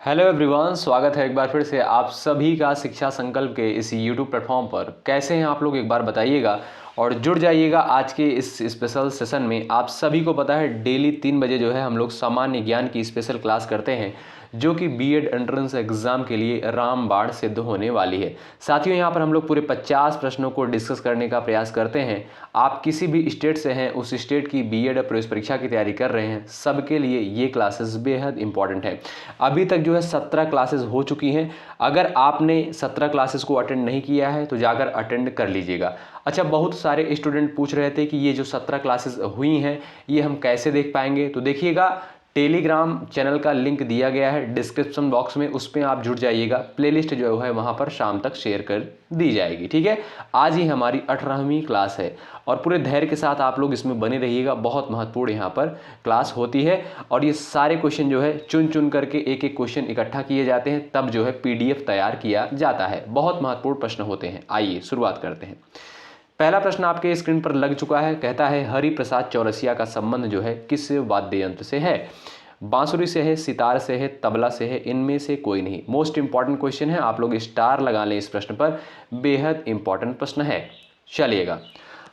Hello everyone, स्वागत है एक बार फिर से आप सभी का शिक्षा संकल्प के इस यूट्यूब प्लेटफॉर्म पर। कैसे हैं आप लोग, एक बार बताइएगा और जुड़ जाइएगा आज के इस स्पेशल सेशन में। आप सभी को पता है डेली 3 बजे जो है हम लोग सामान्य ज्ञान की स्पेशल क्लास करते हैं, जो कि बीएड एंट्रेंस एग्जाम के लिए रामबाण सिद्ध होने वाली है। साथियों, यहाँ पर हम लोग पूरे 50 प्रश्नों को डिस्कस करने का प्रयास करते हैं। आप किसी भी स्टेट से हैं, उस स्टेट की बीएड प्रवेश परीक्षा की तैयारी कर रहे हैं, सबके लिए ये क्लासेस बेहद इंपॉर्टेंट है। अभी तक जो है 17 क्लासेस हो चुकी हैं। अगर आपने 17 क्लासेस को अटेंड नहीं किया है तो जाकर अटेंड कर लीजिएगा। अच्छा, बहुत सारे स्टूडेंट पूछ रहे थे कि ये जो 17 क्लासेस हुई हैं ये हम कैसे देख पाएंगे। तो देखिएगा, टेलीग्राम चैनल का लिंक दिया गया है डिस्क्रिप्शन बॉक्स में, उस पर आप जुड़ जाइएगा। प्लेलिस्ट जो है वहाँ पर शाम तक शेयर कर दी जाएगी। ठीक है, आज ही हमारी 18वीं क्लास है और पूरे धैर्य के साथ आप लोग इसमें बने रहिएगा। बहुत महत्वपूर्ण यहाँ पर क्लास होती है और ये सारे क्वेश्चन जो है चुन चुन करके एक एक क्वेश्चन इकट्ठा किए जाते हैं, तब जो है पीडीएफ तैयार किया जाता है। बहुत महत्वपूर्ण प्रश्न होते हैं। आइए शुरुआत करते हैं। पहला प्रश्न आपके स्क्रीन पर लग चुका है। कहता है हरिप्रसाद चौरसिया का संबंध जो है किस वाद्य यंत्र से है? बांसुरी से है, सितार से है, तबला से है, इनमें से कोई नहीं। मोस्ट इंपॉर्टेंट क्वेश्चन है, आप लोग स्टार लगा लें इस प्रश्न पर, बेहद इंपॉर्टेंट प्रश्न है। चलिएगा,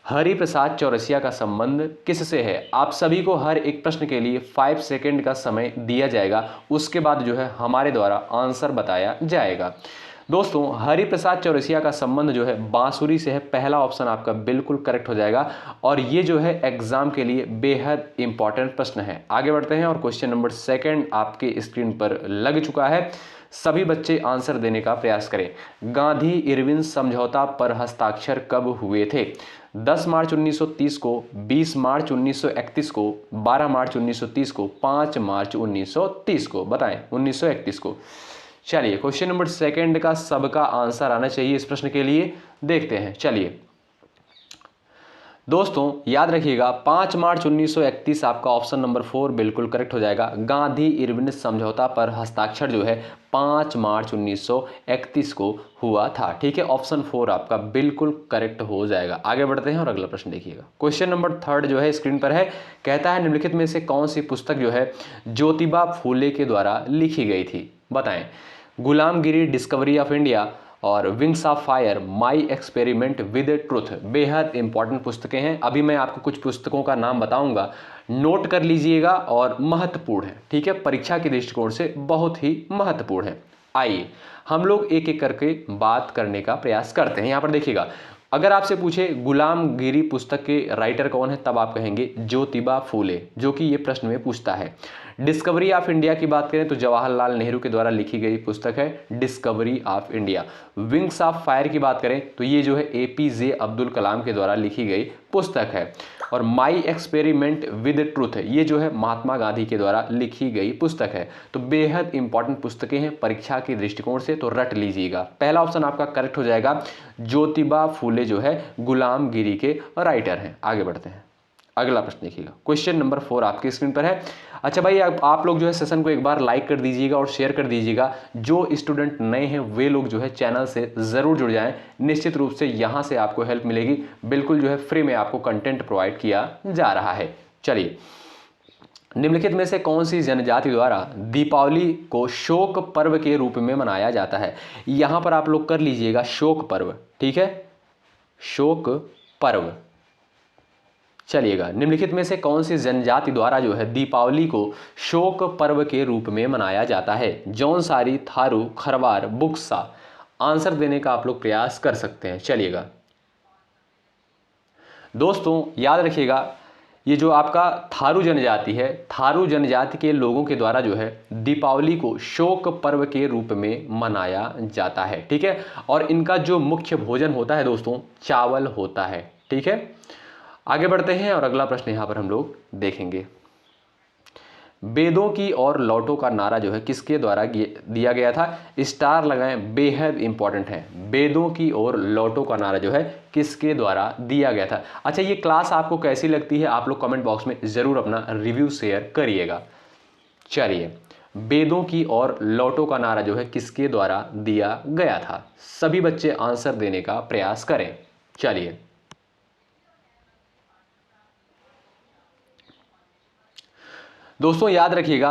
हरिप्रसाद चौरसिया का संबंध किससे है? आप सभी को हर एक प्रश्न के लिए 5 सेकंड का समय दिया जाएगा, उसके बाद जो है हमारे द्वारा आंसर बताया जाएगा। दोस्तों, हरिप्रसाद चौरसिया का संबंध जो है बांसुरी से है। पहला ऑप्शन आपका बिल्कुल करेक्ट हो जाएगा और ये जो है एग्जाम के लिए बेहद इंपॉर्टेंट प्रश्न है। आगे बढ़ते हैं और क्वेश्चन नंबर 2 आपके स्क्रीन पर लग चुका है। सभी बच्चे आंसर देने का प्रयास करें। गांधी इरविन समझौता पर हस्ताक्षर कब हुए थे? 10 मार्च 1930 को, 20 मार्च 1931 को, 12 मार्च 1930 को, 5 मार्च 1930 को। बताएं, 1931 को। चलिए, क्वेश्चन नंबर 2 का सबका आंसर आना चाहिए इस प्रश्न के लिए। देखते हैं। चलिए दोस्तों, याद रखिएगा 5 मार्च 1931 आपका ऑप्शन नंबर 4 बिल्कुल करेक्ट हो जाएगा। गांधी इरविन समझौता पर हस्ताक्षर जो है 5 मार्च 1931 को हुआ था। ठीक है, ऑप्शन 4 आपका बिल्कुल करेक्ट हो जाएगा। आगे बढ़ते हैं और अगला प्रश्न देखिएगा। क्वेश्चन नंबर 3 जो है स्क्रीन पर है। कहता है निम्नलिखित में से कौन सी पुस्तक जो है ज्योतिबा फूले के द्वारा लिखी गई थी? बताएं। गुलामगिरी, डिस्कवरी ऑफ इंडिया और wings of fire, my experiment with truth. बेहद इंपॉर्टेंट पुस्तकें हैं। अभी मैं आपको कुछ पुस्तकों का नाम बताऊंगा, नोट कर लीजिएगा और महत्वपूर्ण है। ठीक है, परीक्षा के दृष्टिकोण से बहुत ही महत्वपूर्ण है। आइए हम लोग एक एक करके बात करने का प्रयास करते हैं। यहाँ पर देखिएगा, अगर आपसे पूछे गुलामगिरी पुस्तक के राइटर कौन है, तब आप कहेंगे ज्योतिबा फूले, जो कि ये प्रश्न में पूछता है। डिस्कवरी ऑफ इंडिया की बात करें तो जवाहरलाल नेहरू के द्वारा लिखी गई पुस्तक है discovery of India. Wings of fire की बात करें तो ये जो है एपीजे अब्दुल कलाम के द्वारा लिखी गई पुस्तक है। और माई एक्सपेरिमेंट विद ट्रूथ, ये जो है महात्मा गांधी के द्वारा लिखी गई पुस्तक है। तो बेहद इंपॉर्टेंट पुस्तकें हैं परीक्षा के दृष्टिकोण से, तो रट लीजिएगा। पहला ऑप्शन आपका करेक्ट हो जाएगा। ज्योतिबा फूले जो है गुलामगिरी के राइटर हैं। आगे बढ़ते हैं, अगला प्रश्न देखिएगा। क्वेश्चन नंबर 4 आपके स्क्रीन पर है। अच्छा भाई, आप लोग जो है सेशन को एक बार लाइक कर दीजिएगा और शेयर कर दीजिएगा। जो स्टूडेंट नए हैं वे लोग जो है चैनल से ज़रूर जुड़ जाएं। निश्चित रूप से यहाँ से आपको हेल्प मिलेगी। बिल्कुल जो है फ्री में आपको कंटेंट प्रोवाइड किया जा रहा है। चलिए, निम्नलिखित में से कौन सी जनजाति द्वारा दीपावली को शोक पर्व के रूप में मनाया जाता है? यहाँ पर आप लोग कर लीजिएगा शोक पर्व। ठीक है, शोक पर्व। चलिएगा, निम्नलिखित में से कौन सी जनजाति द्वारा जो है दीपावली को शोक पर्व के रूप में मनाया जाता है? जौनसारी, थारू, खरवार, बुक्सा। आंसर देने का आप लोग प्रयास कर सकते हैं। चलिएगा दोस्तों, याद रखिएगा, ये जो आपका थारू जनजाति है, थारू जनजाति के लोगों के द्वारा जो है दीपावली को शोक पर्व के रूप में मनाया जाता है। ठीक है, और इनका जो मुख्य भोजन होता है दोस्तों, चावल होता है। ठीक है, आगे बढ़ते हैं और अगला प्रश्न यहां पर हम लोग देखेंगे। वेदों की ओर लौटो का नारा जो है किसके द्वारा दिया गया था? स्टार लगाएं, बेहद इंपॉर्टेंट है। वेदों की ओर लौटो का नारा जो है किसके द्वारा दिया गया था? अच्छा, ये क्लास आपको कैसी लगती है आप लोग कमेंट बॉक्स में जरूर अपना रिव्यू शेयर करिएगा। चलिए, वेदों की ओर लौटो का नारा जो है किसके द्वारा दिया गया था? सभी बच्चे आंसर देने का प्रयास करें। चलिए दोस्तों, याद रखिएगा,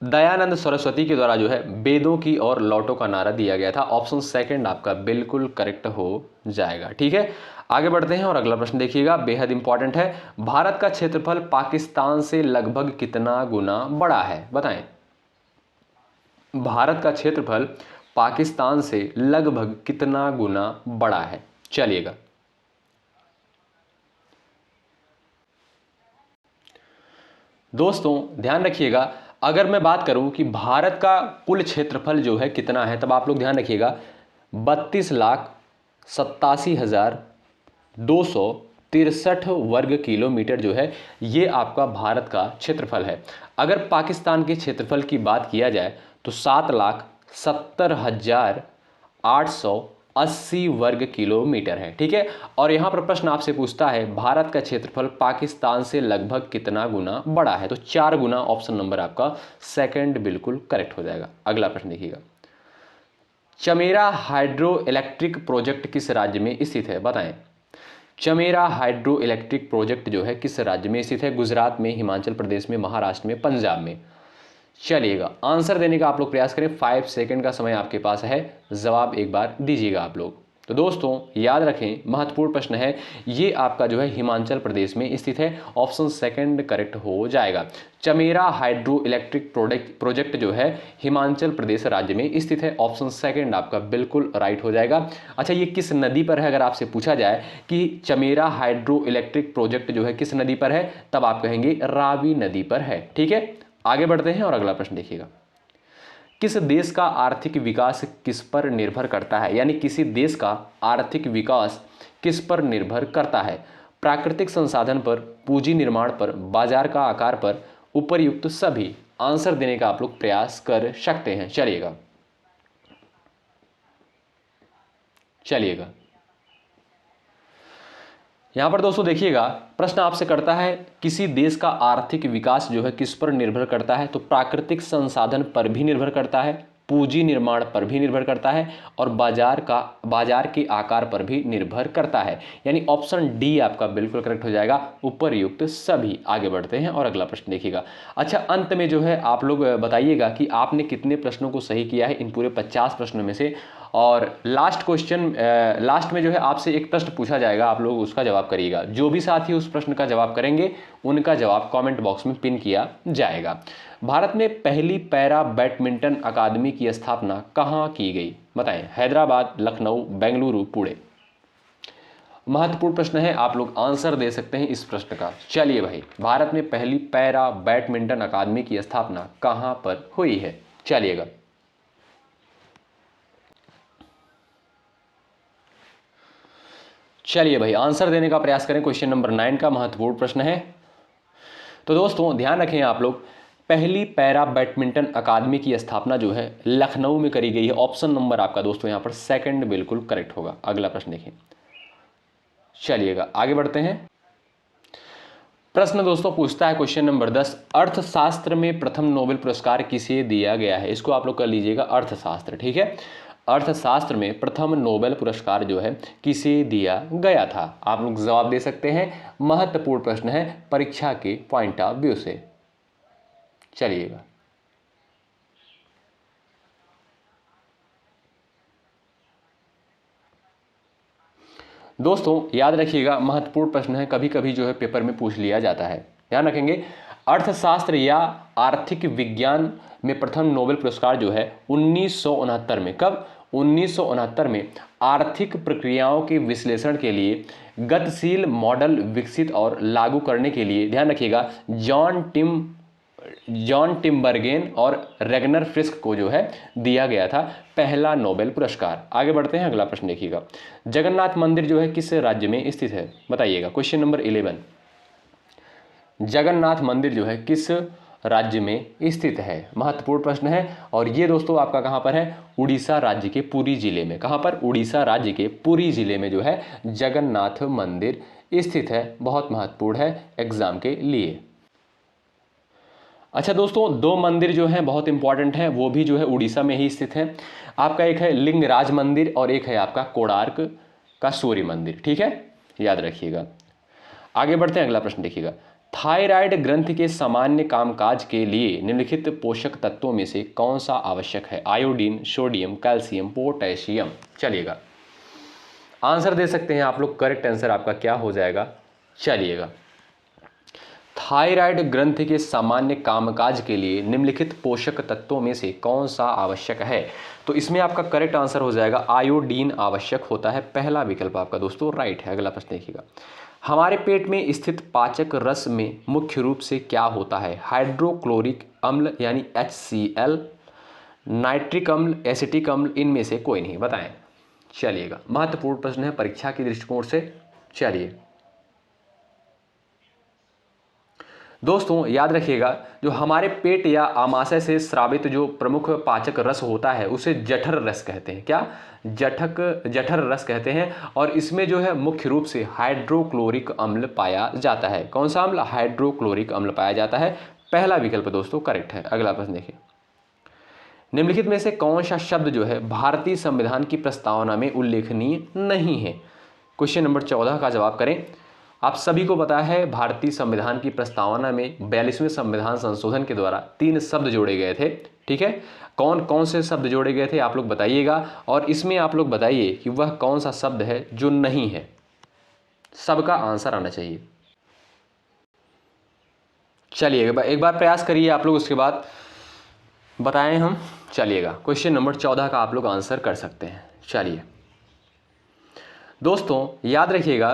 दयानंद सरस्वती के द्वारा जो है वेदों की ओर लौटो का नारा दिया गया था। ऑप्शन सेकंड आपका बिल्कुल करेक्ट हो जाएगा। ठीक है, आगे बढ़ते हैं और अगला प्रश्न देखिएगा, बेहद इंपॉर्टेंट है। भारत का क्षेत्रफल पाकिस्तान से लगभग कितना गुना बड़ा है, बताएं। भारत का क्षेत्रफल पाकिस्तान से लगभग कितना गुना बड़ा है, चलिएगा। दोस्तों ध्यान रखिएगा, अगर मैं बात करूं कि भारत का कुल क्षेत्रफल जो है कितना है, तब आप लोग ध्यान रखिएगा 32,87,263 वर्ग किलोमीटर जो है ये आपका भारत का क्षेत्रफल है। अगर पाकिस्तान के क्षेत्रफल की बात किया जाए तो 7,70,880 वर्ग किलोमीटर है। ठीक है, और यहाँ पर प्रश्न आपसे पूछता है भारत का क्षेत्रफल पाकिस्तान से लगभग कितना गुना बड़ा है, तो 4 गुना। ऑप्शन नंबर आपका सेकंड बिल्कुल करेक्ट हो जाएगा। अगला प्रश्न देखिएगा, चमेरा हाइड्रो इलेक्ट्रिक प्रोजेक्ट किस राज्य में स्थित है, बताएं। चमेरा हाइड्रो इलेक्ट्रिक प्रोजेक्ट जो है किस राज्य में स्थित है, गुजरात में, हिमाचल प्रदेश में, महाराष्ट्र में, पंजाब में। चलिएगा, आंसर देने का आप लोग प्रयास करें, 5 सेकंड का समय आपके पास है, जवाब एक बार दीजिएगा आप लोग। तो दोस्तों याद रखें, महत्वपूर्ण प्रश्न है, ये आपका जो है हिमाचल प्रदेश में स्थित है। ऑप्शन सेकंड करेक्ट हो जाएगा। चमेरा हाइड्रो इलेक्ट्रिक प्रोजेक्ट जो है हिमाचल प्रदेश राज्य में स्थित है। ऑप्शन सेकंड आपका बिल्कुल राइट हो जाएगा। अच्छा, ये किस नदी पर है, अगर आपसे पूछा जाए कि चमेरा हाइड्रो इलेक्ट्रिक प्रोजेक्ट जो है किस नदी पर है, तब आप कहेंगे रावी नदी पर है। ठीक है, आगे बढ़ते हैं और अगला प्रश्न देखिएगा, किस देश का आर्थिक विकास किस पर निर्भर करता है, यानी किसी देश का आर्थिक विकास किस पर निर्भर करता है, प्राकृतिक संसाधन पर, पूंजी निर्माण पर, बाजार का आकार पर, उपर्युक्त सभी। आंसर देने का आप लोग प्रयास कर सकते हैं। चलिएगा यहां पर दोस्तों देखिएगा, प्रश्न आपसे करता है किसी देश का आर्थिक विकास जो है किस पर निर्भर करता है, तो प्राकृतिक संसाधन पर भी निर्भर करता है, पूंजी निर्माण पर भी निर्भर करता है, और बाजार के आकार पर भी निर्भर करता है। यानी ऑप्शन डी आपका बिल्कुल करेक्ट हो जाएगा, उपरयुक्त सभी। आगे बढ़ते हैं और अगला प्रश्न देखिएगा। अच्छा, अंत में जो है आप लोग बताइएगा कि आपने कितने प्रश्नों को सही किया है इन पूरे 50 प्रश्नों में से। और लास्ट में जो है आपसे एक प्रश्न पूछा जाएगा, आप लोग उसका जवाब करिएगा। जो भी साथी उस प्रश्न का जवाब करेंगे उनका जवाब कमेंट बॉक्स में पिन किया जाएगा। भारत में पहली पैरा बैडमिंटन अकादमी की स्थापना कहाँ की गई, बताएं। हैदराबाद, लखनऊ, बेंगलुरु, पुणे। महत्वपूर्ण प्रश्न है, आप लोग आंसर दे सकते हैं इस प्रश्न का। चलिए भाई, भारत में पहली पैरा बैडमिंटन अकादमी की स्थापना कहाँ पर हुई है, चलिएगा। चलिए भाई, आंसर देने का प्रयास करें। क्वेश्चन नंबर 9 का महत्वपूर्ण प्रश्न है। तो दोस्तों ध्यान रखें आप लोग, पहली पैरा बैडमिंटन अकादमी की स्थापना जो है लखनऊ में करी गई है। ऑप्शन नंबर आपका दोस्तों यहां पर सेकंड बिल्कुल करेक्ट होगा। अगला प्रश्न देखिए, चलिएगा आगे बढ़ते हैं। प्रश्न दोस्तों पूछता है क्वेश्चन नंबर 10, अर्थशास्त्र में प्रथम नोबेल पुरस्कार किसे दिया गया है। इसको आप लोग कर लीजिएगा, अर्थशास्त्र। ठीक है, अर्थशास्त्र में प्रथम नोबेल पुरस्कार जो है किसे दिया गया था, आप लोग जवाब दे सकते हैं। महत्वपूर्ण प्रश्न है परीक्षा के पॉइंट ऑफ व्यू से। चलिएगा, दोस्तों याद रखिएगा, महत्वपूर्ण प्रश्न है, कभी कभी जो है पेपर में पूछ लिया जाता है, ध्यान रखेंगे। अर्थशास्त्र या आर्थिक विज्ञान में प्रथम नोबेल पुरस्कार जो है 1969 में, कब, 1969 में आर्थिक प्रक्रियाओं के विश्लेषण के लिए गतिशील मॉडल विकसित और लागू करने के लिए, ध्यान रखिएगा, जॉन टिम्बरगेन और रेगनर फ्रिस्क को जो है दिया गया था पहला नोबेल पुरस्कार। आगे बढ़ते हैं, अगला प्रश्न देखिएगा। जगन्नाथ मंदिर जो है किस राज्य में स्थित है, बताइएगा। क्वेश्चन नंबर 11, जगन्नाथ मंदिर जो है किस राज्य में स्थित है, महत्वपूर्ण प्रश्न है। और ये दोस्तों आपका कहां पर है, उड़ीसा राज्य के पुरी जिले में। कहां पर, उड़ीसा राज्य के पुरी जिले में जो है जगन्नाथ मंदिर स्थित है। बहुत महत्वपूर्ण है एग्जाम के लिए। अच्छा दोस्तों, दो मंदिर जो हैं बहुत इंपॉर्टेंट हैं, वो भी जो है उड़ीसा में ही स्थित हैं। आपका एक है लिंगराज मंदिर और एक है आपका कोणार्क का सूर्य मंदिर। ठीक है, याद रखिएगा। आगे बढ़ते हैं, अगला प्रश्न देखिएगा। थायराइड ग्रंथि के सामान्य कामकाज के लिए निम्नलिखित पोषक तत्वों में से कौन सा आवश्यक है? Iodine, sodium, calcium, potassium. चलिएगा आंसर दे सकते हैं आप लोग। करेक्ट आंसर आपका क्या हो जाएगा? चलिएगा थायराइड ग्रंथि के सामान्य कामकाज के लिए निम्नलिखित पोषक तत्वों में से कौन सा आवश्यक है? तो इसमें आपका करेक्ट आंसर हो जाएगा आयोडीन आवश्यक होता है। पहला विकल्प आपका दोस्तों राइट है। अगला प्रश्न देखिएगा, हमारे पेट में स्थित पाचक रस में मुख्य रूप से क्या होता है? हाइड्रोक्लोरिक अम्ल यानी HCl, नाइट्रिक अम्ल, एसिटिक अम्ल, इनमें से कोई नहीं, बताएं। चलिएगा महत्वपूर्ण प्रश्न है परीक्षा के दृष्टिकोण से। चलिए दोस्तों याद रखिएगा, जो हमारे पेट या आमाशय से स्रावित जो प्रमुख पाचक रस होता है उसे जठर रस कहते हैं। क्या? जठर रस कहते हैं। और इसमें जो है मुख्य रूप से हाइड्रोक्लोरिक अम्ल पाया जाता है। कौन सा अम्ल? हाइड्रोक्लोरिक अम्ल पाया जाता है। पहला विकल्प दोस्तों करेक्ट है। अगला प्रश्न देखिए, निम्नलिखित में से कौन सा शब्द जो है भारतीय संविधान की प्रस्तावना में उल्लेखनीय नहीं है? क्वेश्चन नंबर 14 का जवाब करें। आप सभी को पता है भारतीय संविधान की प्रस्तावना में 42वें संविधान संशोधन के द्वारा 3 शब्द जोड़े गए थे। ठीक है, कौन कौन से शब्द जोड़े गए थे आप लोग बताइएगा, और इसमें आप लोग बताइए कि वह कौन सा शब्द है जो नहीं है। सबका आंसर आना चाहिए। चलिए एक बार प्रयास करिए आप लोग, उसके बाद बताएं हम। चलिएगा क्वेश्चन नंबर 14 का आप लोग आंसर कर सकते हैं। चलिए दोस्तों याद रखिएगा,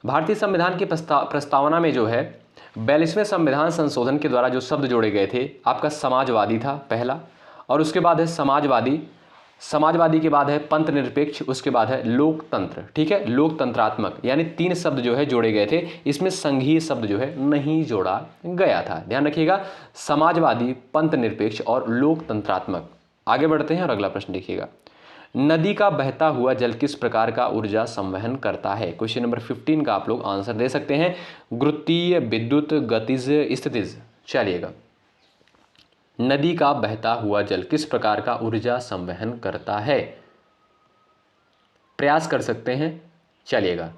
भारतीय संविधान की प्रस्तावना में जो है 42वें संविधान संशोधन के द्वारा जो शब्द जोड़े गए थे, आपका समाजवादी था पहला, और उसके बाद है समाजवादी के बाद है पंथ निरपेक्ष, उसके बाद है लोकतंत्र। ठीक है, लोकतंत्रात्मक, यानी 3 शब्द जो है जोड़े गए थे। इसमें संघीय शब्द जो है नहीं जोड़ा गया था। ध्यान रखिएगा, समाजवादी, पंथ निरपेक्ष और लोकतंत्रात्मक। आगे बढ़ते हैं और अगला प्रश्न देखिएगा, नदी का बहता हुआ जल किस प्रकार का ऊर्जा संवहन करता है? क्वेश्चन नंबर 15 का आप लोग आंसर दे सकते हैं। गुरुत्वीय, विद्युत, गतिज, स्थितिज। चलिएगा, नदी का बहता हुआ जल किस प्रकार का ऊर्जा संवहन करता है? प्रयास कर सकते हैं। चलिएगा,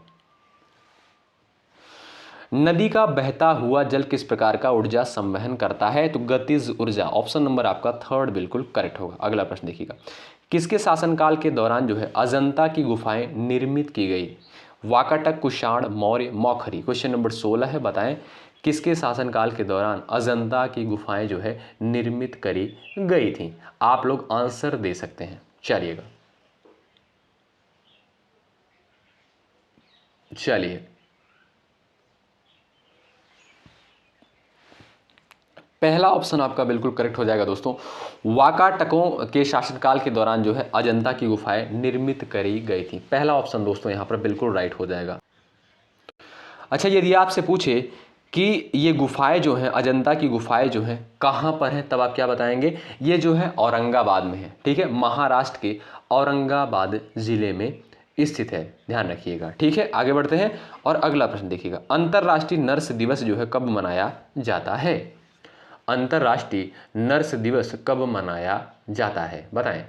नदी का बहता हुआ जल किस प्रकार का ऊर्जा संवहन करता है? तो गतिज ऊर्जा। ऑप्शन नंबर आपका 3 बिल्कुल करेक्ट होगा। अगला प्रश्न देखिएगा, किसके शासनकाल के दौरान जो है अजंता की गुफाएं निर्मित की गई? वाकाटक, कुषाण, मौर्य, मौखरी। क्वेश्चन नंबर 16 है, बताएं किसके शासनकाल के दौरान अजंता की गुफाएं जो है निर्मित करी गई थी? आप लोग आंसर दे सकते हैं। चलिएगा चलिए पहला ऑप्शन आपका बिल्कुल करेक्ट हो जाएगा दोस्तों। वाकाटकों के शासनकाल के दौरान जो है अजंता की गुफाएं निर्मित करी गई थी। पहला ऑप्शन दोस्तों यहां पर बिल्कुल राइट हो जाएगा। अच्छा, यदि आपसे पूछे कि ये गुफाएं जो हैं, अजंता की गुफाएं जो हैं कहां पर हैं, तब आप क्या बताएंगे? ये जो है औरंगाबाद में है। ठीक है, महाराष्ट्र के औरंगाबाद जिले में स्थित है। ध्यान रखिएगा। ठीक है, आगे बढ़ते हैं और अगला प्रश्न देखिएगा, अंतर्राष्ट्रीय नर्स दिवस जो है कब मनाया जाता है? अंतर्राष्ट्रीय नर्स दिवस कब मनाया जाता है, बताएं।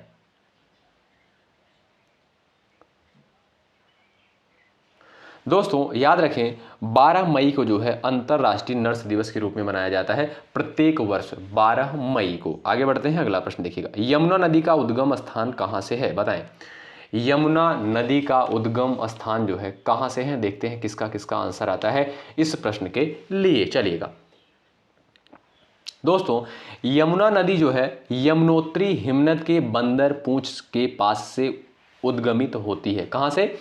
दोस्तों याद रखें, 12 मई को जो है अंतर्राष्ट्रीय नर्स दिवस के रूप में मनाया जाता है प्रत्येक वर्ष 12 मई को। आगे बढ़ते हैं, अगला प्रश्न देखिएगा, यमुना नदी का उद्गम स्थान कहां से है? बताएं। यमुना नदी का उद्गम स्थान जो है कहां से है? देखते हैं किसका किसका आंसर आता है इस प्रश्न के लिए। चलिएगा दोस्तों, यमुना नदी जो है यमुनोत्री हिमनद के बंदर पूंछ के पास से उद्गमित होती है। कहां से?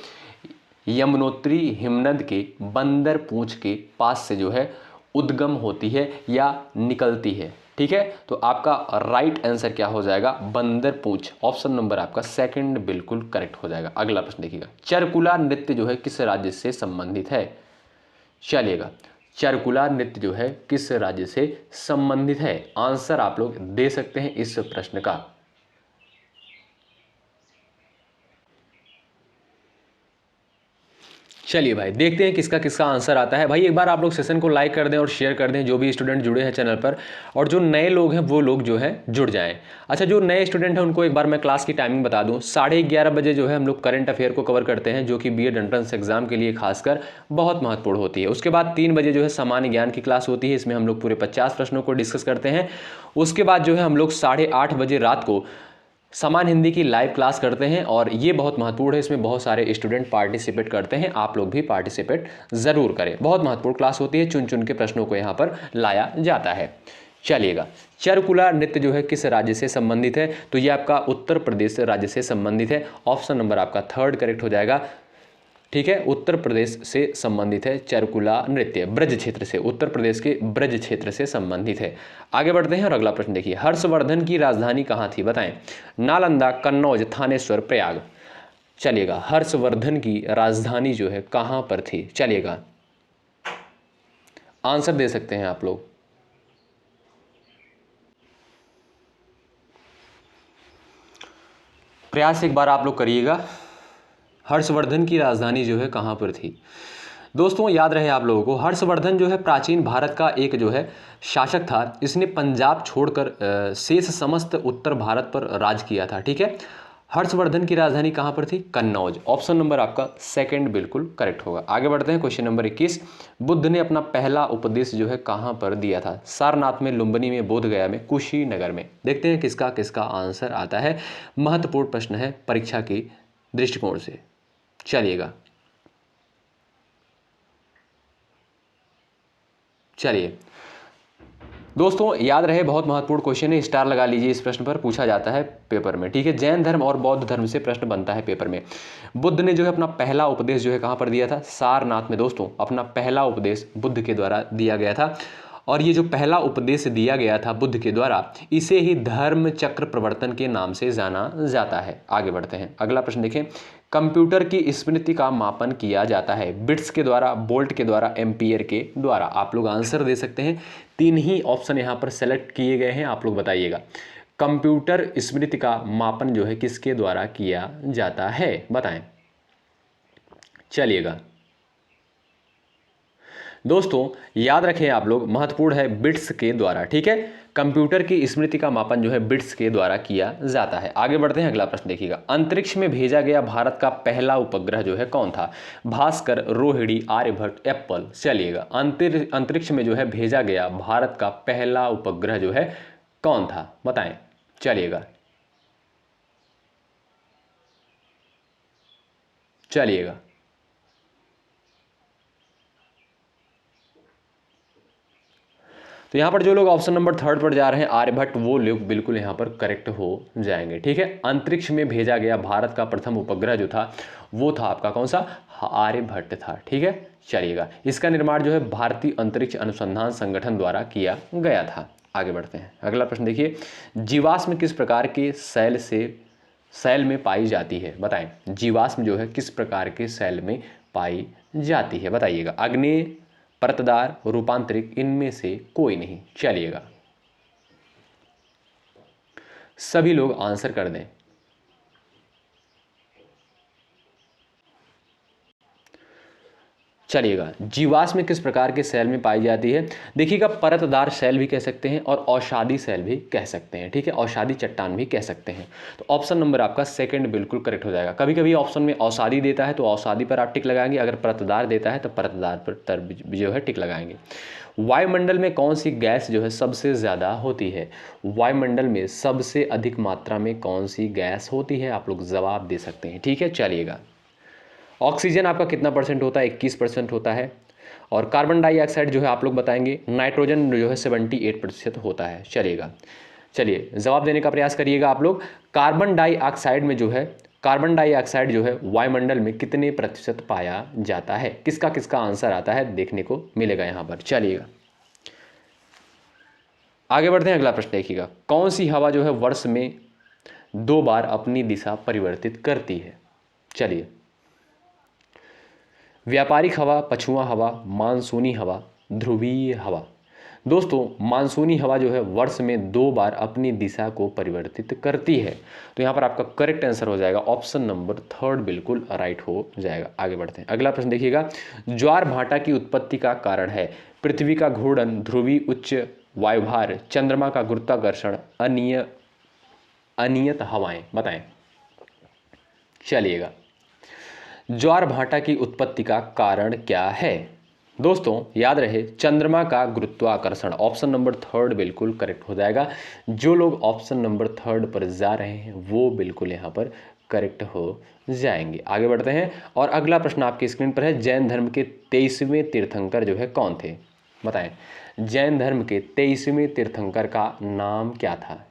यमुनोत्री हिमनद के बंदर पूंछ के पास से जो है उद्गम होती है या निकलती है। ठीक है, तो आपका राइट आंसर क्या हो जाएगा? बंदर पूंछ। ऑप्शन नंबर आपका 2 बिल्कुल करेक्ट हो जाएगा। अगला प्रश्न देखिएगा, चरकुला नृत्य जो है किस राज्य से संबंधित है? चलिएगा, चरकुला नृत्य जो है किस राज्य से संबंधित है? आंसर आप लोग दे सकते हैं इस प्रश्न का। चलिए भाई देखते हैं किसका किसका आंसर आता है। भाई एक बार आप लोग सेशन को लाइक कर दें और शेयर कर दें, जो भी स्टूडेंट जुड़े हैं चैनल पर, और जो नए लोग हैं वो लोग जो है जुड़ जाएं। अच्छा, जो नए स्टूडेंट हैं उनको एक बार मैं क्लास की टाइमिंग बता दूं, 11:30 बजे जो है हम लोग करंट अफेयर को कवर करते हैं, जो कि बीएड एंट्रेंस एग्जाम के लिए खासकर बहुत महत्वपूर्ण होती है। उसके बाद 3 बजे जो है सामान्य ज्ञान की क्लास होती है, इसमें हम लोग पूरे 50 प्रश्नों को डिस्कस करते हैं। उसके बाद जो है हम लोग 8:30 बजे रात को सामान्य हिंदी की लाइव क्लास करते हैं, और ये बहुत महत्वपूर्ण है, इसमें बहुत सारे स्टूडेंट पार्टिसिपेट करते हैं, आप लोग भी पार्टिसिपेट ज़रूर करें। बहुत महत्वपूर्ण क्लास होती है, चुन चुन के प्रश्नों को यहाँ पर लाया जाता है। चलिएगा, चरकुला नृत्य जो है किस राज्य से संबंधित है, तो ये आपका उत्तर प्रदेश राज्य से संबंधित है। ऑप्शन नंबर आपका 3 करेक्ट हो जाएगा। ठीक है, उत्तर प्रदेश से संबंधित है चरकुला नृत्य, ब्रज क्षेत्र से, उत्तर प्रदेश के ब्रज क्षेत्र से संबंधित है। आगे बढ़ते हैं और अगला प्रश्न देखिए, हर्षवर्धन की राजधानी कहाँ थी, बताएं। नालंदा, कन्नौज, थानेश्वर, प्रयाग। चलिएगा, हर्षवर्धन की राजधानी जो है कहाँ पर थी, चलिएगा आंसर दे सकते हैं आप लोग। प्रयास एक बार आप लोग करिएगा, हर्षवर्धन की राजधानी जो है कहाँ पर थी। दोस्तों याद रहे आप लोगों को, हर्षवर्धन जो है प्राचीन भारत का एक जो है शासक था। इसने पंजाब छोड़कर शेष समस्त उत्तर भारत पर राज किया था। ठीक है, हर्षवर्धन की राजधानी कहाँ पर थी, कन्नौज। ऑप्शन नंबर आपका 2 बिल्कुल करेक्ट होगा। आगे बढ़ते हैं, क्वेश्चन नंबर 21, बुद्ध ने अपना पहला उपदेश जो है कहाँ पर दिया था, सारनाथ में, लुम्बिनी में, बोधगया में, कुशीनगर में। देखते हैं किसका किसका आंसर आता है। महत्वपूर्ण प्रश्न है परीक्षा की दृष्टिकोण से। चलिएगा, चलिए दोस्तों याद रहे, बहुत महत्वपूर्ण क्वेश्चन है, स्टार लगा लीजिए, इस प्रश्न पर पूछा जाता है पेपर में। ठीक है, जैन धर्म और बौद्ध धर्म से प्रश्न बनता है पेपर में। बुद्ध ने जो है अपना पहला उपदेश जो है कहाँ पर दिया था, सारनाथ में। दोस्तों अपना पहला उपदेश बुद्ध के द्वारा दिया गया था, और ये जो पहला उपदेश दिया गया था बुद्ध के द्वारा, इसे ही धर्म चक्र प्रवर्तन के नाम से जाना जाता है। आगे बढ़ते हैं, अगला प्रश्न देखें, कंप्यूटर की स्मृति का मापन किया जाता है, बिट्स के द्वारा, वोल्ट के द्वारा, एम्पियर के द्वारा। आप लोग आंसर दे सकते हैं, 3 ही ऑप्शन यहाँ पर सेलेक्ट किए गए हैं, आप लोग बताइएगा। कंप्यूटर स्मृति का मापन जो है किसके द्वारा किया जाता है, बताएं। चलिएगा दोस्तों याद रखें आप लोग, महत्वपूर्ण है, बिट्स के द्वारा। ठीक है, कंप्यूटर की स्मृति का मापन जो है बिट्स के द्वारा किया जाता है। आगे बढ़ते हैं, अगला प्रश्न देखिएगा, अंतरिक्ष में भेजा गया भारत का पहला उपग्रह जो है कौन था, भास्कर, रोहिणी, आर्यभट्ट, एप्पल। चलिएगा, अंतरिक्ष में जो है भेजा गया भारत का पहला उपग्रह जो है कौन था, बताएं। चलिएगा, चलिएगा तो यहाँ पर जो लोग ऑप्शन नंबर 3 पर जा रहे हैं, आर्यभट्ट, वो लोग बिल्कुल यहाँ पर करेक्ट हो जाएंगे। ठीक है, अंतरिक्ष में भेजा गया भारत का प्रथम उपग्रह जो था वो था आपका कौन सा, आर्यभट्ट था। ठीक है, चलिएगा, इसका निर्माण जो है भारतीय अंतरिक्ष अनुसंधान संगठन द्वारा किया गया था। आगे बढ़ते हैं, अगला प्रश्न देखिए, जीवाश्म किस प्रकार के सेल में पाई जाती है, बताएं। जीवाश्म जो है किस प्रकार के सेल में पाई जाती है, बताइएगा। आग्नेय, परतदार, रूपांतरिक, इनमें से कोई नहीं। चलिएगा, सभी लोग आंसर कर दें। चलिएगा, जीवाश्म किस प्रकार के सेल में पाई जाती है, देखिएगा, परतदार सेल भी कह सकते हैं और औषधि सेल भी कह सकते हैं। ठीक है, औषधि चट्टान भी कह सकते हैं। तो ऑप्शन नंबर आपका 2 बिल्कुल करेक्ट हो जाएगा। कभी कभी ऑप्शन में औषधि देता है तो औषधि पर आप टिक लगाएंगे, अगर परतदार देता है तो परतदार पर जो है टिक लगाएंगे। वायुमंडल में कौन सी गैस जो है सबसे ज़्यादा होती है, वायुमंडल में सबसे अधिक मात्रा में कौन सी गैस होती है, आप लोग जवाब दे सकते हैं। ठीक है, चलिएगा, ऑक्सीजन आपका कितना परसेंट होता है, 21% होता है, और कार्बन डाइऑक्साइड जो है आप लोग बताएंगे, नाइट्रोजन जो है 78% होता है। चलिएगा, चलिए जवाब देने का प्रयास करिएगा आप लोग। कार्बन डाइऑक्साइड जो है वायुमंडल में कितने प्रतिशत पाया जाता है, किसका किसका आंसर आता है देखने को मिलेगा यहाँ पर। चलिएगा, आगे बढ़ते हैं, अगला प्रश्न देखिएगा, कौन सी हवा जो है वर्ष में 2 बार अपनी दिशा परिवर्तित करती है। चलिए, व्यापारिक हवा, पछुआ हवा, मानसूनी हवा, ध्रुवीय हवा। दोस्तों मानसूनी हवा जो है वर्ष में 2 बार अपनी दिशा को परिवर्तित करती है। तो यहाँ पर आपका करेक्ट आंसर हो जाएगा ऑप्शन नंबर 3 बिल्कुल राइट हो जाएगा। आगे बढ़ते हैं, अगला प्रश्न देखिएगा। ज्वार भाटा की उत्पत्ति का कारण है पृथ्वी का घूर्णन, ध्रुवीय उच्च वायुभार, चंद्रमा का गुरुत्वाकर्षण, अनियत हवाएं, बताएं। चलिएगा, ज्वार भाटा की उत्पत्ति का कारण क्या है? दोस्तों याद रहे चंद्रमा का गुरुत्वाकर्षण, ऑप्शन नंबर 3 बिल्कुल करेक्ट हो जाएगा। जो लोग ऑप्शन नंबर 3 पर जा रहे हैं वो बिल्कुल यहाँ पर करेक्ट हो जाएंगे। आगे बढ़ते हैं और अगला प्रश्न आपकी स्क्रीन पर है। जैन धर्म के 23वें तीर्थंकर जो है कौन थे? बताएं, जैन धर्म के 23वें तीर्थंकर का नाम क्या था?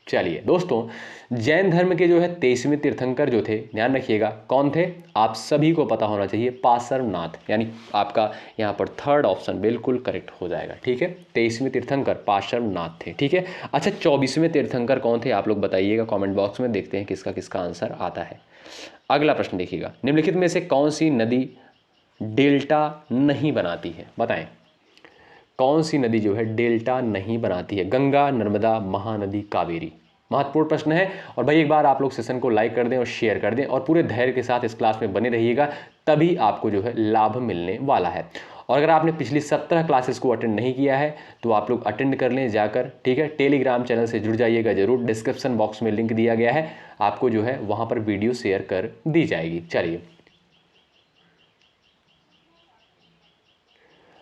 चलिए दोस्तों, जैन धर्म के जो है 23वें तीर्थंकर जो थे, ध्यान रखिएगा कौन थे, आप सभी को पता होना चाहिए, पार्श्वनाथ। यानी आपका यहाँ पर 3rd ऑप्शन बिल्कुल करेक्ट हो जाएगा। ठीक है, 23वें तीर्थंकर पार्श्वनाथ थे। ठीक है, अच्छा 24वें तीर्थंकर कौन थे आप लोग बताइएगा कमेंट बॉक्स में, देखते हैं किसका किसका आंसर आता है। अगला प्रश्न देखिएगा, निम्नलिखित में से कौन सी नदी डेल्टा नहीं बनाती है? बताएं, कौन सी नदी जो है डेल्टा नहीं बनाती है? गंगा, नर्मदा, महानदी, कावेरी। महत्वपूर्ण प्रश्न है। और भाई एक बार आप लोग सेशन को लाइक कर दें और शेयर कर दें और पूरे धैर्य के साथ इस क्लास में बने रहिएगा, तभी आपको जो है लाभ मिलने वाला है। और अगर आपने पिछली 17 क्लासेस को अटेंड नहीं किया है तो आप लोग अटेंड कर लें जाकर। ठीक है, टेलीग्राम चैनल से जुड़ जाइएगा जरूर, डिस्क्रिप्शन बॉक्स में लिंक दिया गया है, आपको जो है वहाँ पर वीडियो शेयर कर दी जाएगी। चलिए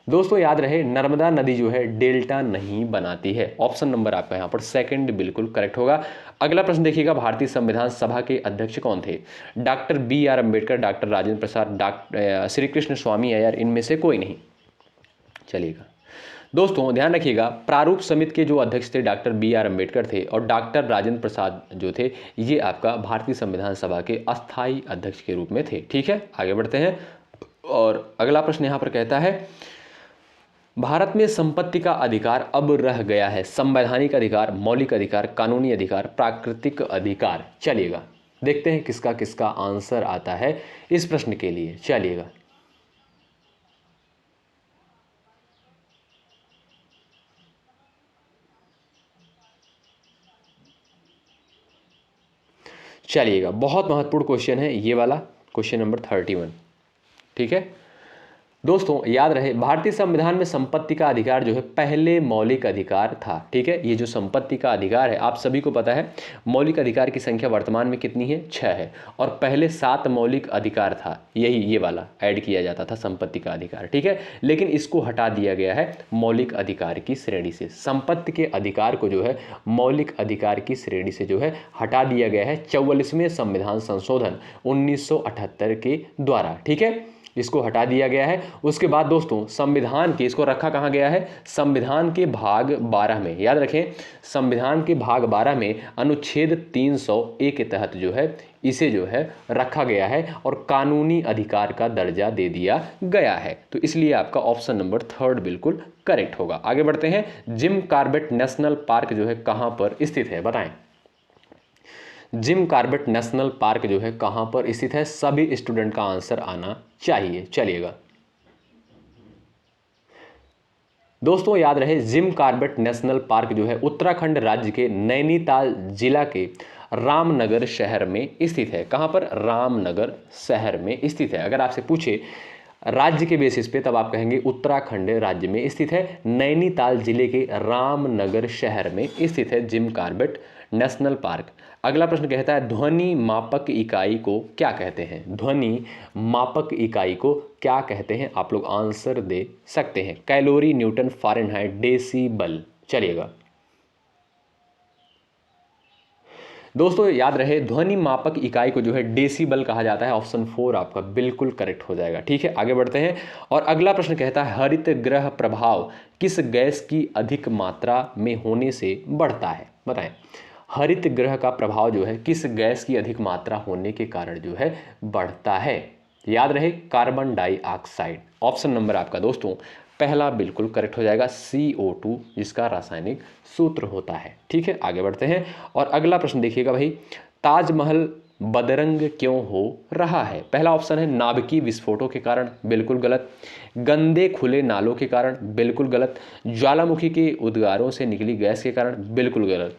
दोस्तों याद रहे नर्मदा नदी जो है डेल्टा नहीं बनाती है। ऑप्शन नंबर आपका यहाँ पर 2 बिल्कुल करेक्ट होगा। अगला प्रश्न देखिएगा, भारतीय संविधान सभा के अध्यक्ष कौन थे? Doctor BR Ambedkar, doctor Rajendra Prasad, Shri Krishna Swami Iyer, इनमें से कोई नहीं। चलिएगा दोस्तों ध्यान रखिएगा, प्रारूप समिति के जो अध्यक्ष थे डॉक्टर BR अम्बेडकर थे और डॉक्टर राजेंद्र प्रसाद जो थे ये आपका भारतीय संविधान सभा के अस्थायी अध्यक्ष के रूप में थे। ठीक है, आगे बढ़ते हैं और अगला प्रश्न यहाँ पर कहता है, भारत में संपत्ति का अधिकार अब रह गया है संवैधानिक अधिकार, मौलिक अधिकार, कानूनी अधिकार, प्राकृतिक अधिकार। चलिएगा देखते हैं किसका किसका आंसर आता है इस प्रश्न के लिए। चलिएगा बहुत महत्वपूर्ण क्वेश्चन है ये वाला, क्वेश्चन नंबर 31। ठीक है दोस्तों याद रहे भारतीय संविधान में संपत्ति का अधिकार जो है पहले मौलिक अधिकार था। ठीक है, ये जो संपत्ति का अधिकार है आप सभी को पता है मौलिक अधिकार की संख्या वर्तमान में कितनी है? 6 है और पहले 7 मौलिक अधिकार था, यही ये वाला ऐड किया जाता था संपत्ति का अधिकार। ठीक है, लेकिन इसको हटा दिया गया है मौलिक अधिकार की श्रेणी से। संपत्ति के अधिकार को जो है मौलिक अधिकार की श्रेणी से जो है हटा दिया गया है 44वें संविधान संशोधन 1978 के द्वारा। ठीक है, इसको हटा दिया गया है। उसके बाद दोस्तों संविधान के, इसको रखा कहाँ गया है? संविधान के भाग 12 में, याद रखें संविधान के भाग 12 में अनुच्छेद 301 के तहत जो है इसे जो है रखा गया है और कानूनी अधिकार का दर्जा दे दिया गया है। तो इसलिए आपका ऑप्शन नंबर 3 बिल्कुल करेक्ट होगा। आगे बढ़ते हैं, जिम कॉर्बेट नेशनल पार्क जो है कहाँ पर स्थित है? बताएं, जिम कॉर्बेट नेशनल पार्क जो है कहां पर स्थित है? सभी स्टूडेंट का आंसर आना चाहिए। चलिएगा दोस्तों याद रहे जिम कॉर्बेट नेशनल पार्क जो है उत्तराखंड राज्य के नैनीताल जिला के रामनगर शहर में स्थित है। कहां पर? रामनगर शहर में स्थित है। अगर आपसे पूछे राज्य के बेसिस पे तब आप कहेंगे उत्तराखंड राज्य में स्थित है, नैनीताल जिले के रामनगर शहर में स्थित है जिम कॉर्बेट नेशनल पार्क। अगला प्रश्न कहता है, ध्वनि मापक इकाई को क्या कहते हैं? ध्वनि मापक इकाई को क्या कहते हैं? आप लोग आंसर दे सकते हैं। Calorie, Newton, Fahrenheit, decibel. चलिएगा दोस्तों याद रहे ध्वनि मापक इकाई को जो है डेसिबल कहा जाता है। ऑप्शन 4 आपका बिल्कुल करेक्ट हो जाएगा। ठीक है, आगे बढ़ते हैं और अगला प्रश्न कहता है, हरित गृह प्रभाव किस गैस की अधिक मात्रा में होने से बढ़ता है? बताएं, हरित गृह का प्रभाव जो है किस गैस की अधिक मात्रा होने के कारण जो है बढ़ता है? याद रहे कार्बन डाइऑक्साइड। ऑप्शन नंबर आपका दोस्तों पहला बिल्कुल करेक्ट हो जाएगा, CO2 जिसका रासायनिक सूत्र होता है। ठीक है, आगे बढ़ते हैं और अगला प्रश्न देखिएगा भाई, ताजमहल बदरंग क्यों हो रहा है? पहला ऑप्शन है नाभिकीय विस्फोटों के कारण, बिल्कुल गलत। गंदे खुले नालों के कारण, बिल्कुल गलत। ज्वालामुखी के उद्गारों से निकली गैस के कारण, बिल्कुल गलत।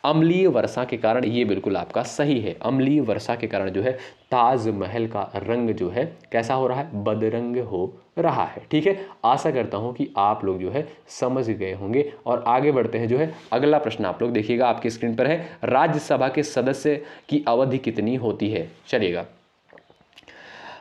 अम्लीय वर्षा के कारण, ये बिल्कुल आपका सही है। अम्लीय वर्षा के कारण जो है ताजमहल का रंग जो है कैसा हो रहा है? बदरंग हो रहा है। ठीक है, आशा करता हूं कि आप लोग जो है समझ गए होंगे। और आगे बढ़ते हैं जो है अगला प्रश्न आप लोग देखिएगा, आपकी स्क्रीन पर है। राज्यसभा के सदस्य की अवधि कितनी होती है? चलिएगा,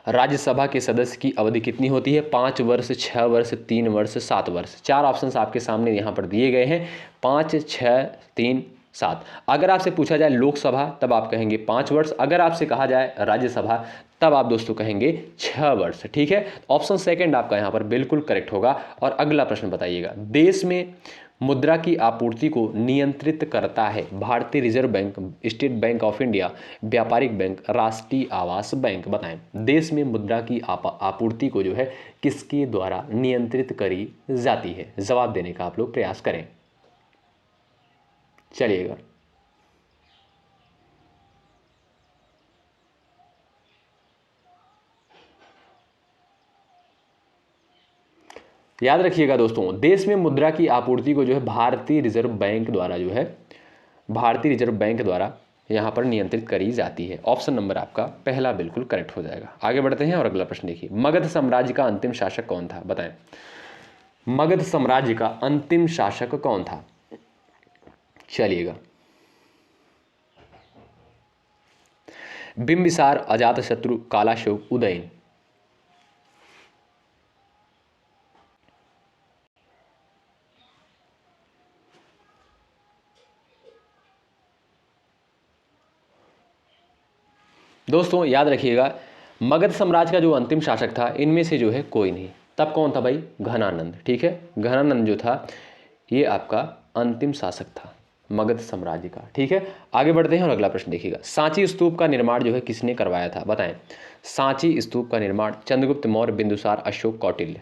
राज्यसभा के सदस्य की अवधि कितनी होती है? 5 वर्ष, 6 वर्ष, 3 वर्ष, 7 वर्ष। 4 ऑप्शंस आपके सामने यहाँ पर दिए गए हैं, 5, 6, 3, 7। अगर आपसे पूछा जाए लोकसभा तब आप कहेंगे 5 वर्ष, अगर आपसे कहा जाए राज्यसभा तब आप दोस्तों कहेंगे 6 वर्ष। ठीक है, ऑप्शन सेकंड आपका यहाँ पर बिल्कुल करेक्ट होगा। और अगला प्रश्न बताइएगा, देश में मुद्रा की आपूर्ति को नियंत्रित करता है भारतीय reserve bank, state bank of India, व्यापारिक बैंक, राष्ट्रीय आवास बैंक? बताएं, देश में मुद्रा की आपूर्ति को जो है किसके द्वारा नियंत्रित करी जाती है? जवाब देने का आप लोग प्रयास करें। चलिएगा, याद रखिएगा दोस्तों, देश में मुद्रा की आपूर्ति को जो है भारतीय रिजर्व बैंक द्वारा जो है भारतीय रिजर्व बैंक द्वारा यहाँ पर नियंत्रित करी जाती है। ऑप्शन नंबर आपका पहला बिल्कुल करेक्ट हो जाएगा। आगे बढ़ते हैं और अगला प्रश्न देखिए, मगध साम्राज्य का अंतिम शासक कौन था? बताएं, मगध साम्राज्य का अंतिम शासक कौन था? चलिएगा, बिंबिसार, अजातशत्रु, कालाशोक, उदयन? दोस्तों याद रखिएगा, मगध साम्राज्य का जो अंतिम शासक था इनमें से जो है कोई नहीं। तब कौन था भाई? घनानंद। ठीक है, घनानंद जो था ये आपका अंतिम शासक था मगध साम्राज्य का। ठीक है, आगे बढ़ते हैं और अगला प्रश्न देखिएगा, सांची स्तूप का निर्माण जो है किसने करवाया था? बताएं, सांची स्तूप का निर्माण चंद्रगुप्त मौर्य, बिंदुसार, अशोक, कौटिल्य?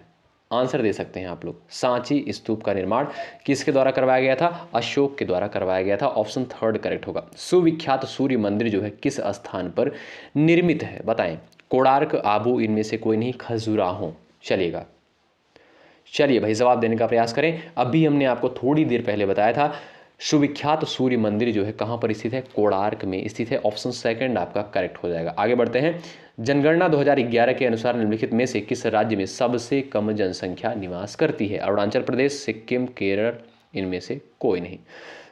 आंसर दे सकते हैं आप लोग। सांची स्तूप का निर्माण किसके द्वारा करवाया गया था? अशोक के द्वारा करवाया गया था। ऑप्शन थर्ड करेक्ट होगा। सुविख्यात सूर्य मंदिर जो है किस स्थान पर निर्मित है? बताएं, कोणार्क, आबू, इनमें से कोई नहीं, खजुराहो? चलिएगा, चलिए भाई जवाब देने का प्रयास करें। अभी हमने आपको थोड़ी देर पहले बताया था सुविख्यात सूर्य मंदिर जो है कहाँ पर स्थित है? कोणार्क में स्थित है। ऑप्शन सेकंड आपका करेक्ट हो जाएगा। आगे बढ़ते हैं, जनगणना 2011 के अनुसार निम्नलिखित में से किस राज्य में सबसे कम जनसंख्या निवास करती है? अरुणाचल प्रदेश, सिक्किम, केरल, इनमें से कोई नहीं।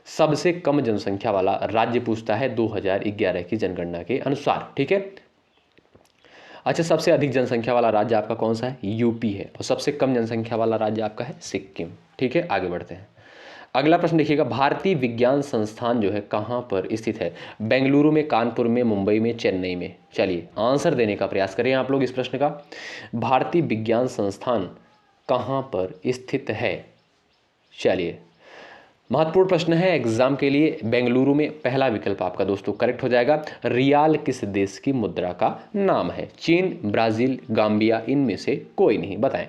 सबसे कम जनसंख्या वाला राज्य पूछता है 2011 की जनगणना के अनुसार। ठीक है, अच्छा, सबसे अधिक जनसंख्या वाला राज्य आपका कौन सा है? यूपी है। और सबसे कम जनसंख्या वाला राज्य आपका है सिक्किम। ठीक है, आगे बढ़ते हैं। अगला प्रश्न देखिएगा, भारतीय विज्ञान संस्थान जो है कहाँ पर स्थित है? बेंगलुरु में, कानपुर में, मुंबई में, चेन्नई में? चलिए आंसर देने का प्रयास करें आप लोग इस प्रश्न का। भारतीय विज्ञान संस्थान कहाँ पर स्थित है? चलिए, महत्वपूर्ण प्रश्न है एग्जाम के लिए। बेंगलुरु में, पहला विकल्प आपका दोस्तों करेक्ट हो जाएगा। रियाल किस देश की मुद्रा का नाम है? चीन, ब्राजील, गाम्बिया, इनमें से कोई नहीं? बताएं,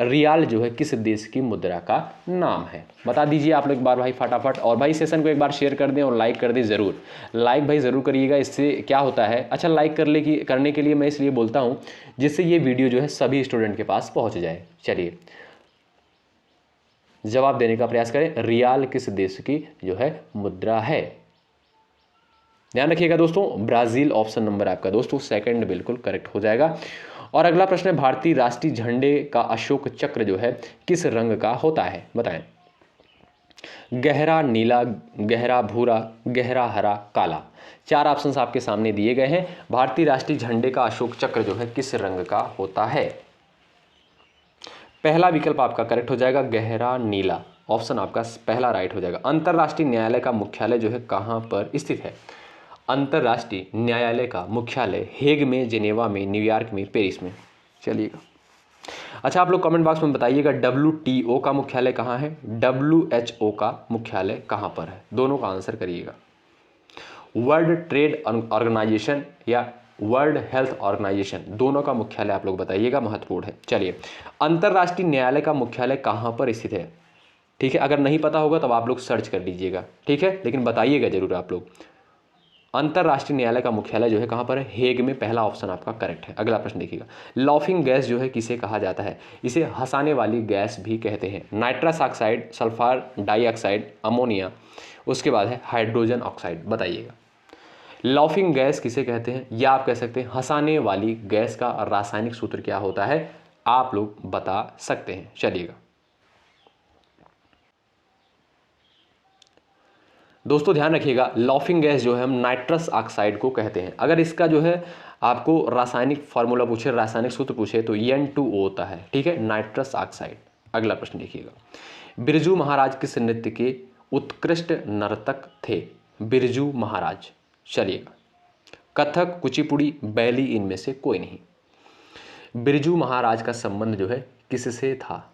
रियाल जो है किस देश की मुद्रा का नाम है? बता दीजिए आप लोग एक बार भाई फटाफट। और भाई सेशन को एक बार शेयर कर दें और लाइक कर दें ज़रूर। लाइक भाई ज़रूर करिएगा, इससे क्या होता है, अच्छा लाइक करने के लिए मैं इसलिए बोलता हूँ जिससे ये वीडियो जो है सभी स्टूडेंट के पास पहुँच जाए। चलिए जवाब देने का प्रयास करें, रियाल किस देश की जो है मुद्रा है? ध्यान रखिएगा दोस्तों, ब्राजील ऑप्शन नंबर आपका दोस्तों सेकंड बिल्कुल करेक्ट हो जाएगा। और अगला प्रश्न है, भारतीय राष्ट्रीय झंडे का अशोक चक्र जो है किस रंग का होता है? बताएं, गहरा नीला, गहरा भूरा, गहरा हरा, काला? 4 ऑप्शंस आपके सामने दिए गए हैं। भारतीय राष्ट्रीय झंडे का अशोक चक्र जो है किस रंग का होता है? पहला विकल्प आपका करेक्ट हो जाएगा, गहरा नीला। ऑप्शन आपका पहला राइट हो जाएगा। अंतर्राष्ट्रीय न्यायालय का मुख्यालय जो है कहाँ पर स्थित है? अंतर्राष्ट्रीय न्यायालय का मुख्यालय हेग में, जेनेवा में, न्यूयॉर्क में, पेरिस में? चलिएगा, अच्छा आप लोग कमेंट बॉक्स में बताइएगा WTO का मुख्यालय कहाँ है, WHO का मुख्यालय कहाँ पर है? दोनों का आंसर करिएगा। वर्ल्ड ट्रेड ऑर्गेनाइजेशन या वर्ल्ड हेल्थ ऑर्गेनाइजेशन, दोनों का मुख्यालय आप लोग बताइएगा, महत्वपूर्ण है। चलिए, अंतर्राष्ट्रीय न्यायालय का मुख्यालय कहाँ पर स्थित है? ठीक है, अगर नहीं पता होगा तब आप लोग सर्च कर लीजिएगा। ठीक है, लेकिन बताइएगा जरूर आप लोग। अंतरराष्ट्रीय न्यायालय का मुख्यालय जो है कहाँ पर है? हेग में। पहला ऑप्शन आपका करेक्ट है। अगला प्रश्न देखिएगा, लॉफिंग गैस जो है किसे कहा जाता है? इसे हंसाने वाली गैस भी कहते हैं। Nitrous oxide, sulphur dioxide, ammonia, उसके बाद है हाइड्रोजन ऑक्साइड। बताइएगा लॉफिंग गैस किसे कहते हैं, या आप कह सकते हैं हंसाने वाली गैस का रासायनिक सूत्र क्या होता है? आप लोग बता सकते हैं। चलिएगा दोस्तों ध्यान रखिएगा, लॉफिंग गैस जो है हम नाइट्रस ऑक्साइड को कहते हैं। अगर इसका जो है आपको रासायनिक फार्मूला पूछे, रासायनिक सूत्र पूछे तो N2O होता है, ठीक है, नाइट्रस ऑक्साइड। अगला प्रश्न देखिएगा, बिरजू महाराज किस नृत्य के उत्कृष्ट नर्तक थे? बिरजू महाराज। चलिएगा, कथक, कुचिपुड़ी, बैली, इनमें से कोई नहीं। बिरजू महाराज का संबंध जो है किससे था?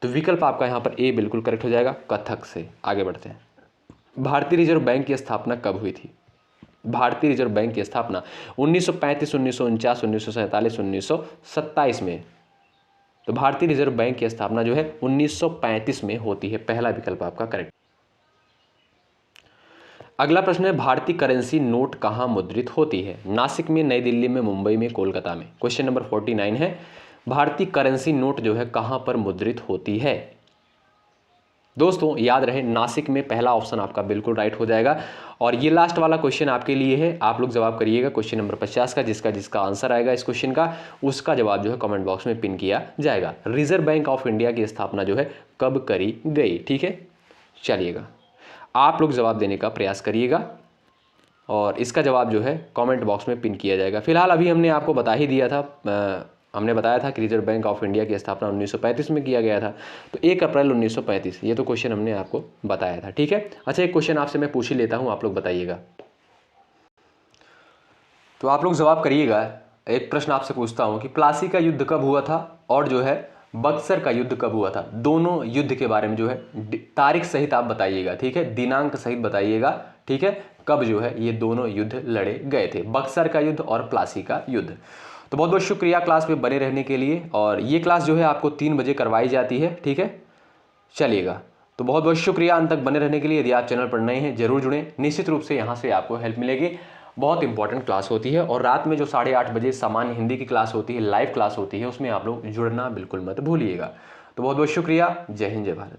तो विकल्प आपका यहाँ पर ए बिल्कुल करेक्ट हो जाएगा, कथक से। आगे बढ़ते हैं, भारतीय रिजर्व बैंक की स्थापना कब हुई थी? भारतीय रिजर्व बैंक की स्थापना 1935, 1949, 1947, 1927 में। तो भारतीय रिजर्व बैंक की स्थापना जो है 1935 में होती है। पहला विकल्प आपका करेक्ट। अगला प्रश्न है, भारतीय करेंसी नोट कहाँ मुद्रित होती है? नासिक में, नई दिल्ली में, मुंबई में, कोलकाता में। क्वेश्चन नंबर 49 है, भारतीय करेंसी नोट जो है कहाँ पर मुद्रित होती है? दोस्तों याद रहे, नासिक में। पहला ऑप्शन आपका बिल्कुल राइट हो जाएगा। और ये लास्ट वाला क्वेश्चन आपके लिए है, आप लोग जवाब करिएगा क्वेश्चन नंबर 50 का। जिसका आंसर आएगा इस क्वेश्चन का, उसका जवाब जो है कमेंट बॉक्स में पिन किया जाएगा। रिजर्व बैंक ऑफ इंडिया की स्थापना जो है कब करी गई? ठीक है, चलिएगा आप लोग जवाब देने का प्रयास करिएगा और इसका जवाब जो है कमेंट बॉक्स में पिन किया जाएगा। फिलहाल अभी हमने आपको बता ही दिया था, हमने बताया था कि रिजर्व बैंक ऑफ इंडिया की स्थापना 1935 में किया गया था। तो 1 अप्रैल 1935, ये तो क्वेश्चन हमने आपको बताया था। ठीक है, अच्छा एक क्वेश्चन आपसे मैं पूछ ही लेता हूँ, आप लोग बताइएगा। तो आप लोग जवाब करिएगा। एक प्रश्न आपसे पूछता हूँ कि प्लासी का युद्ध कब हुआ था और जो है बक्सर का युद्ध कब हुआ था? दोनों युद्ध के बारे में जो है तारीख सहित आप बताइएगा, ठीक है, दिनांक सहित बताइएगा, ठीक है, कब जो है ये दोनों युद्ध लड़े गए थे, बक्सर का युद्ध और प्लासी का युद्ध। तो बहुत बहुत शुक्रिया क्लास में बने रहने के लिए। और ये क्लास जो है आपको 3 बजे करवाई जाती है, ठीक है, चलिएगा। तो बहुत बहुत शुक्रिया अंत तक बने रहने के लिए। यदि आप चैनल पर नए हैं जरूर जुड़ें, निश्चित रूप से यहाँ से आपको हेल्प मिलेगी। बहुत इंपॉर्टेंट क्लास होती है और रात में जो 8:30 बजे सामान्य हिंदी की क्लास होती है, लाइव क्लास होती है, उसमें आप लोग जुड़ना बिल्कुल मत भूलिएगा। तो बहुत बहुत शुक्रिया। जय हिंद, जय भारत।